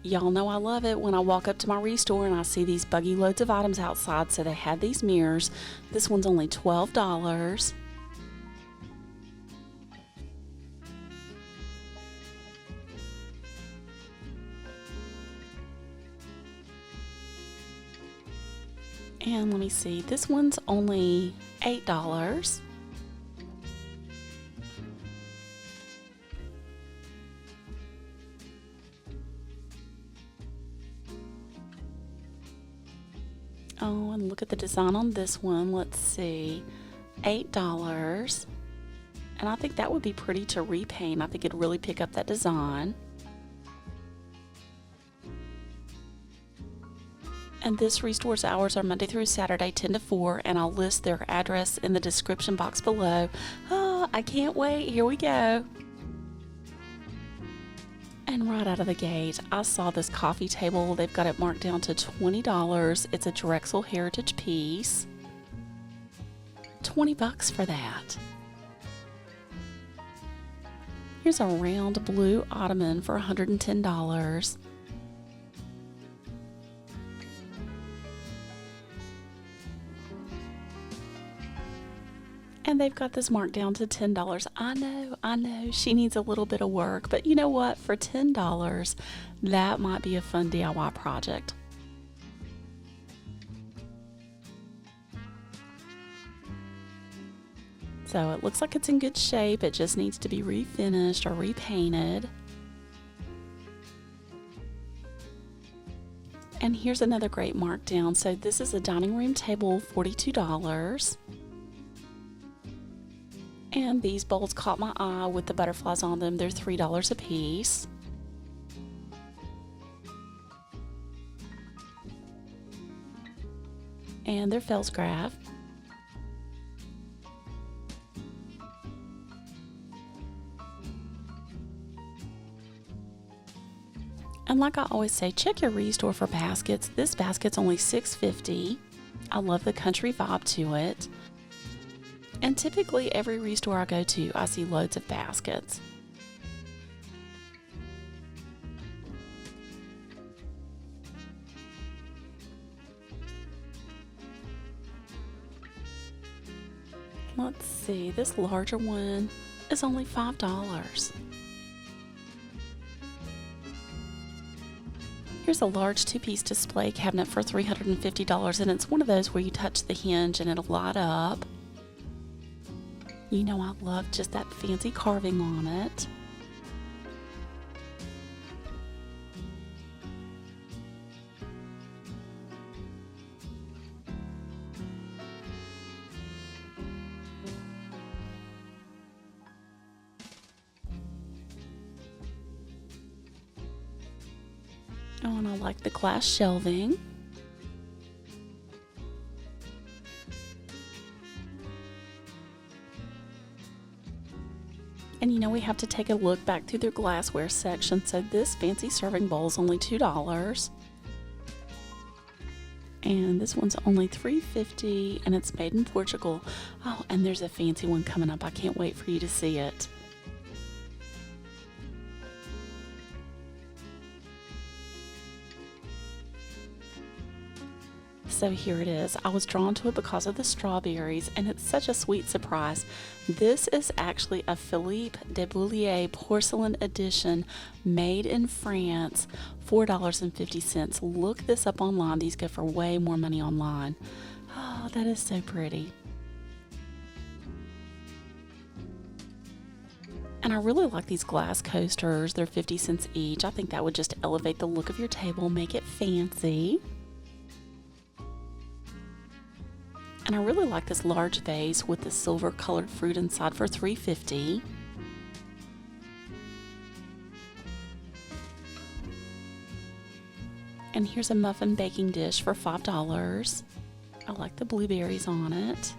Y'all know I love it when I walk up to my ReStore and I see these buggy loads of items outside. So they had these mirrors. This one's only $12. And let me see, this one's only $8. Oh, and look at the design on this one. Let's see, $8. And I think that would be pretty to repaint. I think it'd really pick up that design. And this ReStore's hours are Monday through Saturday, 10 to 4, and I'll list their address in the description box below. Oh, I can't wait. Here we go. And right out of the gate, I saw this coffee table. They've got it marked down to $20. It's a Drexel Heritage piece. $20 for that. Here's a round blue ottoman for $110. And they've got this marked down to $10. I know, she needs a little bit of work, but you know what? For $10, that might be a fun DIY project. So it looks like it's in good shape. It just needs to be refinished or repainted. And here's another great markdown. So this is a dining room table, $42. And these bowls caught my eye with the butterflies on them. They're $3 a piece. And they're Felsgraf. And like I always say, check your ReStore for baskets. This basket's only $6.50. I love the country vibe to it. And typically every ReStore I go to, I see loads of baskets. Let's see, this larger one is only $5. Here's a large two-piece display cabinet for $350, and it's one of those where you touch the hinge and it'll light up. You know I love just that fancy carving on it. Oh, and I like the glass shelving. And you know we have to take a look back through their glassware section. So this fancy serving bowl is only $2. And this one's only $3.50 and it's made in Portugal. Oh, and there's a fancy one coming up. I can't wait for you to see it. So here it is. I was drawn to it because of the strawberries, and it's such a sweet surprise. This is actually a Philippe de Boulier porcelain edition made in France, $4.50. Look this up online. These go for way more money online. Oh, that is so pretty. And I really like these glass coasters. They're 50 cents each. I think that would just elevate the look of your table, make it fancy. And I really like this large vase with the silver colored fruit inside for $3.50. And here's a muffin baking dish for $5. I like the blueberries on it.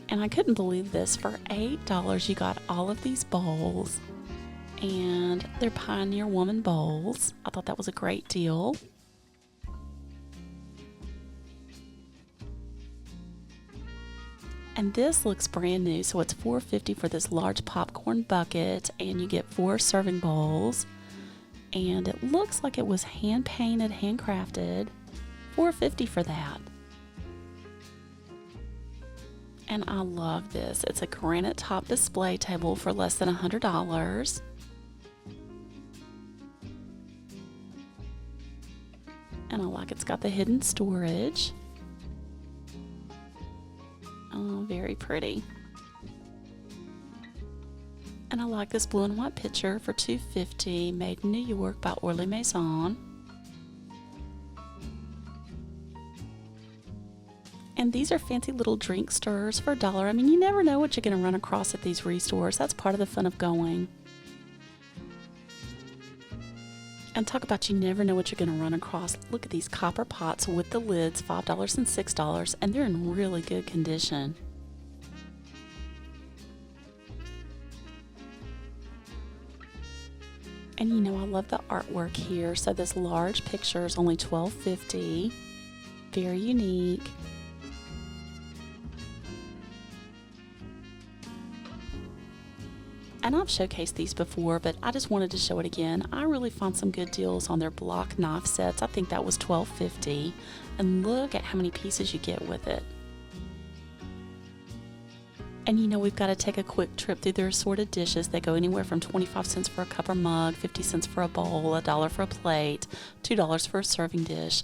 And I couldn't believe this. For $8 you got all of these bowls. And they're Pioneer Woman bowls. I thought that was a great deal. And this looks brand new, so it's $4.50 for this large popcorn bucket, and you get 4 serving bowls. And it looks like it was hand painted, handcrafted. $4.50 for that. And I love this. It's a granite top display table for less than $100. And I like it's got the hidden storage. Oh, very pretty. And I like this blue and white picture for $2.50, made in New York by Orly Maison. And these are fancy little drink stirrers for $1. I mean, you never know what you're going to run across at these ReStores. That's part of the fun of going. And talk about you never know what you're going to run across. Look at these copper pots with the lids, $5 and $6, and they're in really good condition. And you know, I love the artwork here. So this large picture is only $12.50. Very unique. And I've showcased these before, but I just wanted to show it again. I really found some good deals on their block knife sets. I think that was $12.50. And look at how many pieces you get with it. And you know, we've got to take a quick trip through their assorted dishes. They go anywhere from 25 cents for a cup or mug, 50 cents for a bowl, $1 for a plate, $2 for a serving dish.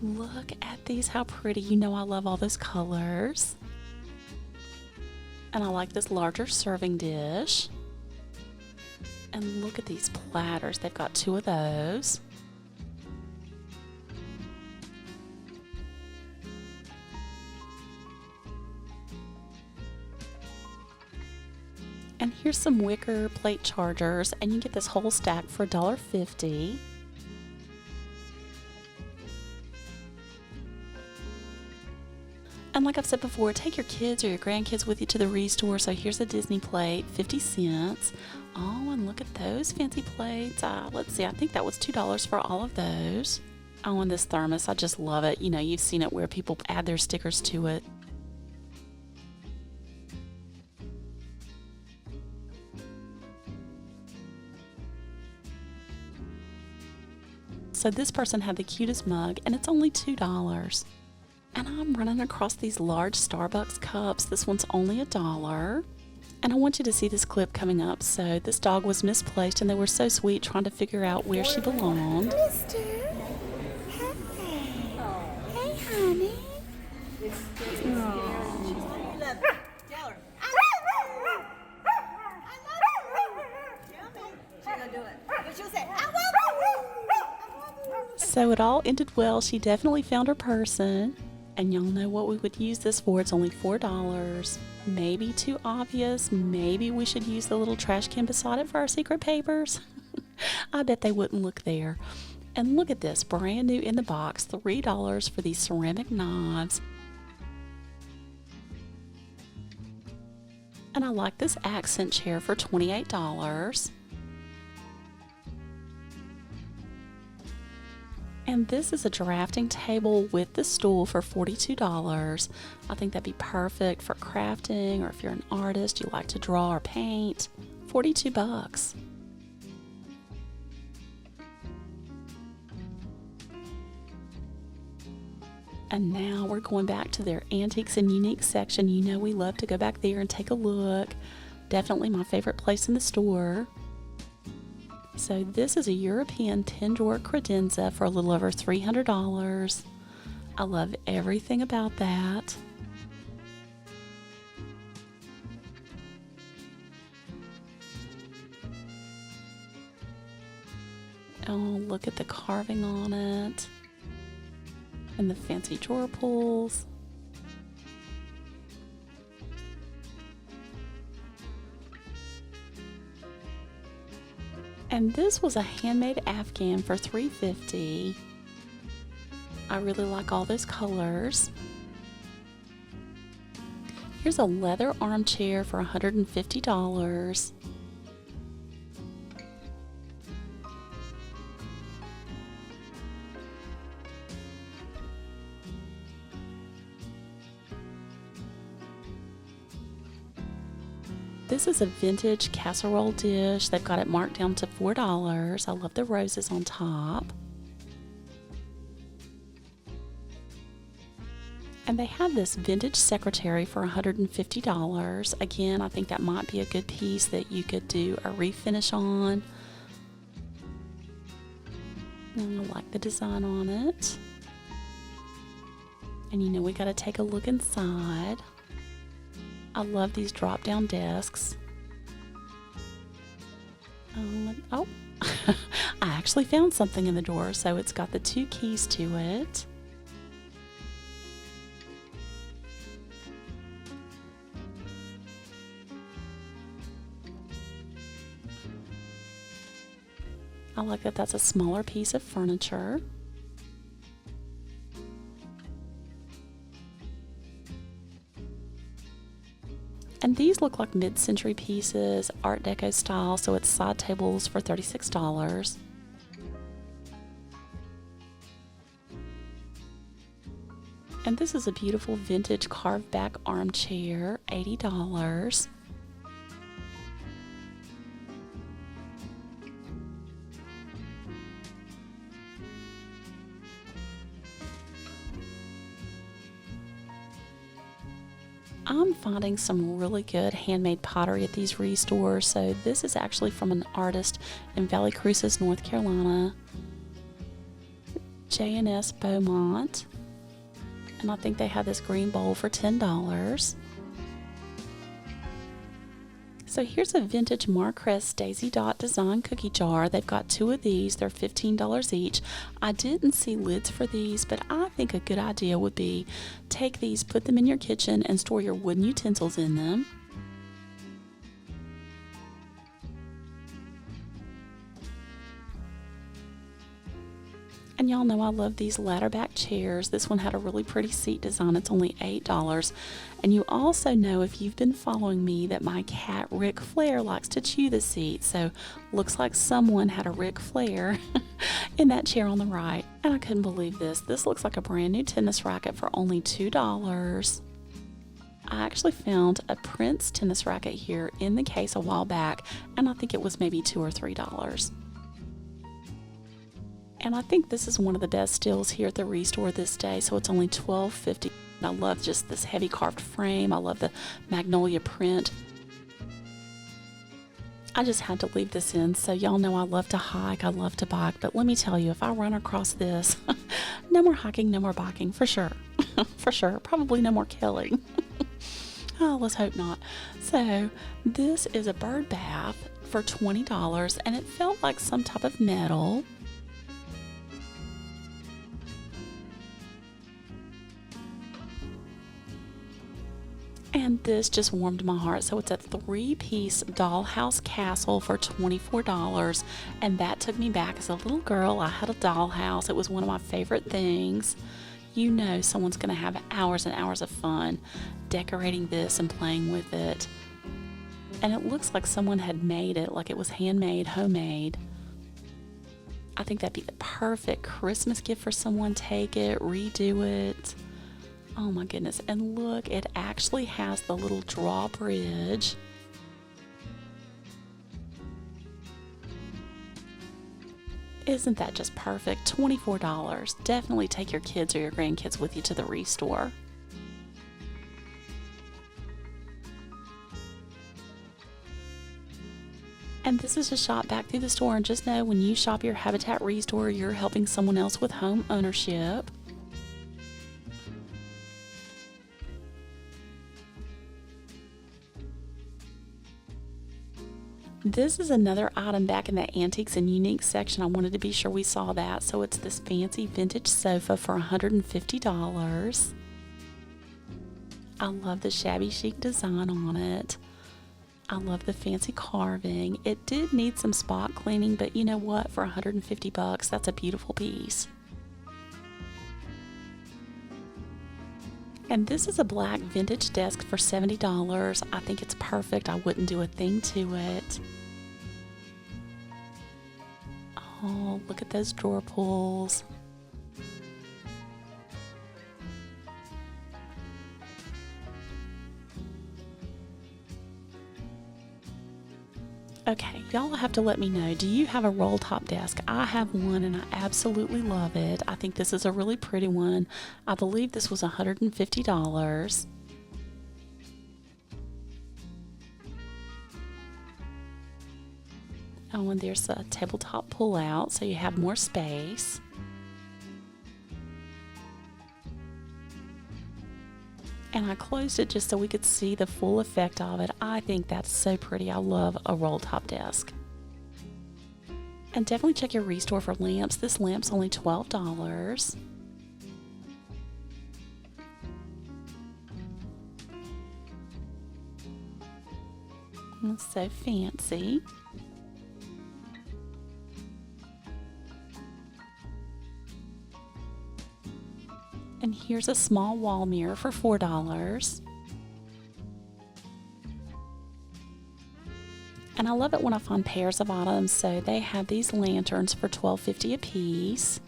Look at these, how pretty. You know I love all those colors. And I like this larger serving dish. And look at these platters. They've got 2 of those. And here's some wicker plate chargers, and you get this whole stack for $1.50. And like I've said before, take your kids or your grandkids with you to the ReStore. So here's a Disney plate, 50 cents. Oh, and look at those fancy plates. Let's see, I think that was $2 for all of those. Oh, and this thermos, I just love it. You know, you've seen it where people add their stickers to it. So this person had the cutest mug, and it's only $2. And I'm running across these large Starbucks cups. This one's only $1. And I want you to see this clip coming up. So this dog was misplaced, and they were so sweet trying to figure out where she belonged. Mister. Hey. Hey, honey. So it all ended well. She definitely found her person. And y'all know what we would use this for. It's only $4. Maybe too obvious. Maybe we should use the little trash can beside it for our secret papers. I bet they wouldn't look there. And look at this, brand new in the box, $3 for these ceramic knives. And I like this accent chair for $28. And this is a drafting table with the stool for $42. I think that'd be perfect for crafting, or if you're an artist, you like to draw or paint. $42. And now we're going back to their antiques and unique section. You know we love to go back there and take a look. Definitely my favorite place in the store. So this is a European 10-drawer credenza for a little over $300. I love everything about that. Oh, look at the carving on it. And the fancy drawer pulls. And this was a handmade Afghan for $3.50. I really like all those colors. Here's a leather armchair for $150. This is a vintage casserole dish. They've got it marked down to $4. I love the roses on top. And they have this vintage secretary for $150. Again, I think that might be a good piece that you could do a refinish on. And I like the design on it. And you know we got to take a look inside. I love these drop down desks. Oh, I actually found something in the door, so it's got the 2 keys to it. I like that that's a smaller piece of furniture. And these look like mid-century pieces, Art Deco style, so it's side tables for $36. And this is a beautiful vintage carved back armchair, $80. I'm finding some really good handmade pottery at these ReStores. So this is actually from an artist in Valley Cruces, North Carolina, J&S Beaumont. And I think they have this green bowl for $10. So here's a vintage Marcrest Daisy Dot design cookie jar. They've got 2 of these. They're $15 each. I didn't see lids for these, but I think a good idea would be take these, put them in your kitchen, and store your wooden utensils in them. And y'all know I love these ladder back chairs. This one had a really pretty seat design. It's only $8. And you also know, if you've been following me, that my cat Ric Flair likes to chew the seat. So looks like someone had a Ric Flair in that chair on the right. And I couldn't believe this. This looks like a brand new tennis racket for only $2. I actually found a Prince tennis racket here in the case a while back, and I think it was maybe $2 or $3. And I think this is one of the best steals here at the ReStore this day, so it's only $12.50. I love just this heavy carved frame. I love the magnolia print. I just had to leave this in. So y'all know I love to hike, I love to bike, but let me tell you, if I run across this, no more hiking, no more biking, for sure. For sure. Probably no more killing. Oh, let's hope not. So this is a bird bath for $20, and it felt like some type of metal. And this just warmed my heart. So it's a 3-piece dollhouse castle for $24. And that took me back as a little girl. I had a dollhouse. It was one of my favorite things. You know someone's going to have hours and hours of fun decorating this and playing with it. And it looks like someone had made it, like it was handmade, homemade. I think that'd be the perfect Christmas gift for someone. Take it, redo it. Oh my goodness. And look, it actually has the little drawbridge. Isn't that just perfect? $24. Definitely take your kids or your grandkids with you to the ReStore. And this is a shop back through the store, and just know when you shop your Habitat ReStore, you're helping someone else with home ownership. This is another item back in the antiques and unique section. I wanted to be sure we saw that. So it's this fancy vintage sofa for $150. I love the shabby chic design on it. I love the fancy carving. It did need some spot cleaning, but you know what? For $150, that's a beautiful piece. And this is a black vintage desk for $70. I think it's perfect. I wouldn't do a thing to it. Oh, look at those drawer pulls. Okay, y'all have to let me know, do you have a roll top desk? I have one and I absolutely love it. I think this is a really pretty one. I believe this was $150. Oh, and there's a tabletop pull out, so you have more space. And I closed it just so we could see the full effect of it. I think that's so pretty. I love a roll top desk. And definitely check your ReStore for lamps. This lamp's only $12. It's so fancy. And here's a small wall mirror for $4. And I love it when I find pairs of items, so they have these lanterns for $12.50 a piece.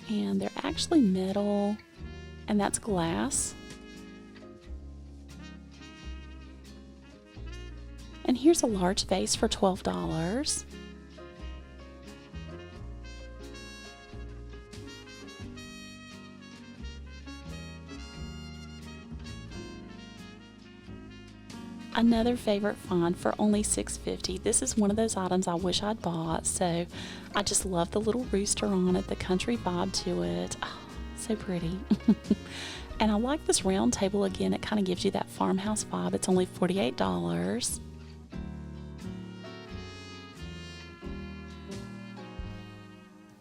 And they're actually metal, and that's glass. And here's a large vase for $12. Another favorite find for only $6.50. This is one of those items I wish I'd bought, so I just love the little rooster on it, the country vibe to it. Oh, so pretty. And I like this round table again. It kind of gives you that farmhouse vibe. It's only $48.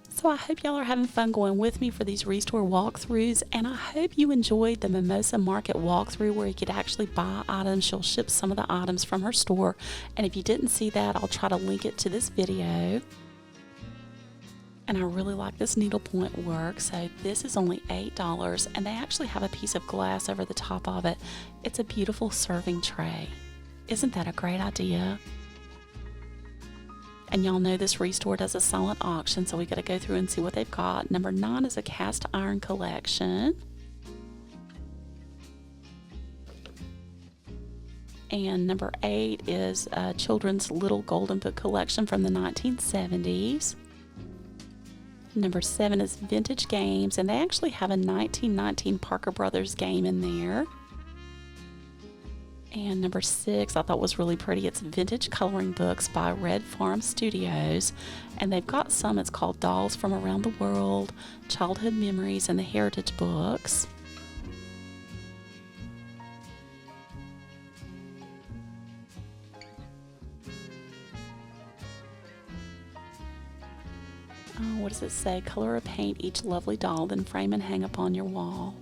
So I hope y'all are having fun going with me for these ReStore walkthroughs, and I hope you enjoyed the Mimosa Market walkthrough where you could actually buy items. She'll ship some of the items from her store, and if you didn't see that, I'll try to link it to this video. And I really like this needlepoint work, so this is only $8, and they actually have a piece of glass over the top of it. It's a beautiful serving tray. Isn't that a great idea? And y'all know this ReStore does a silent auction, so we got to go through and see what they've got. Number 9 is a cast iron collection. And number 8 is a children's little golden book collection from the 1970s. Number 7 is vintage games, and they actually have a 1919 Parker Brothers game in there. And number 6 I thought was really pretty. It's vintage coloring books by Red Farm Studios, and they've got some. It's called Dolls from Around the World, Childhood Memories, and the Heritage Books. Oh, what does it say? Color or paint each lovely doll, then frame and hang upon your wall.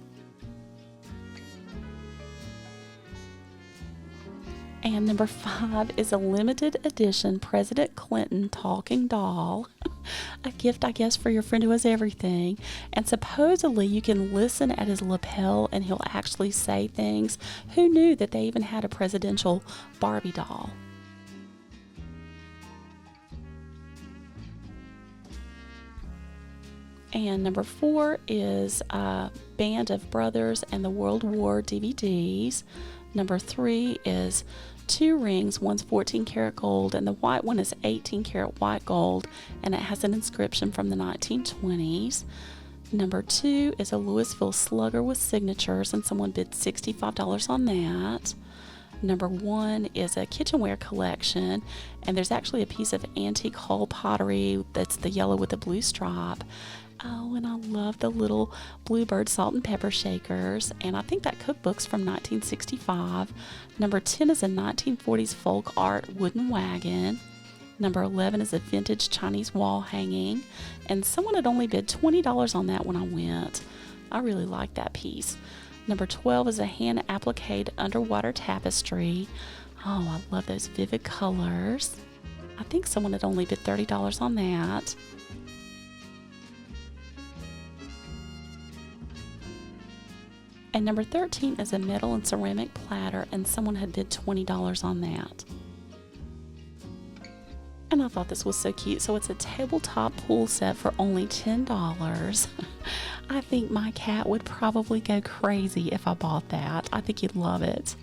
And number 5 is a limited edition President Clinton talking doll. A gift, I guess, for your friend who has everything. And supposedly you can listen at his lapel and he'll actually say things. Who knew that they even had a presidential Barbie doll? And number 4 is a Band of Brothers and the World War DVDs. Number 3 is 2 rings. One's 14 karat gold and the white one is 18 karat white gold, and it has an inscription from the 1920s. Number 2 is a Louisville Slugger with signatures, and someone bid $65 on that. Number 1 is a kitchenware collection, and there's actually a piece of antique hull pottery that's the yellow with the blue stripe. Oh, and I love the little Bluebird salt and pepper shakers, and I think that cookbook's from 1965. Number 10 is a 1940s folk art wooden wagon. Number 11 is a vintage Chinese wall hanging, and someone had only bid $20 on that when I went. I really like that piece. Number 12 is a hand appliqued underwater tapestry. Oh, I love those vivid colors. I think someone had only bid $30 on that. And number 13 is a metal and ceramic platter, and someone had bid $20 on that. And I thought this was so cute. So it's a tabletop pool set for only $10. I think my cat would probably go crazy if I bought that. I think he'd love it.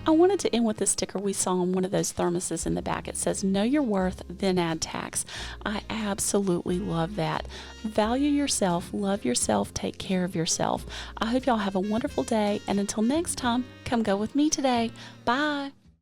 I wanted to end with this sticker we saw on one of those thermoses in the back. It says, know your worth, then add tax. I absolutely love that. Value yourself, love yourself, take care of yourself. I hope y'all have a wonderful day, and until next time, come go with me today. Bye.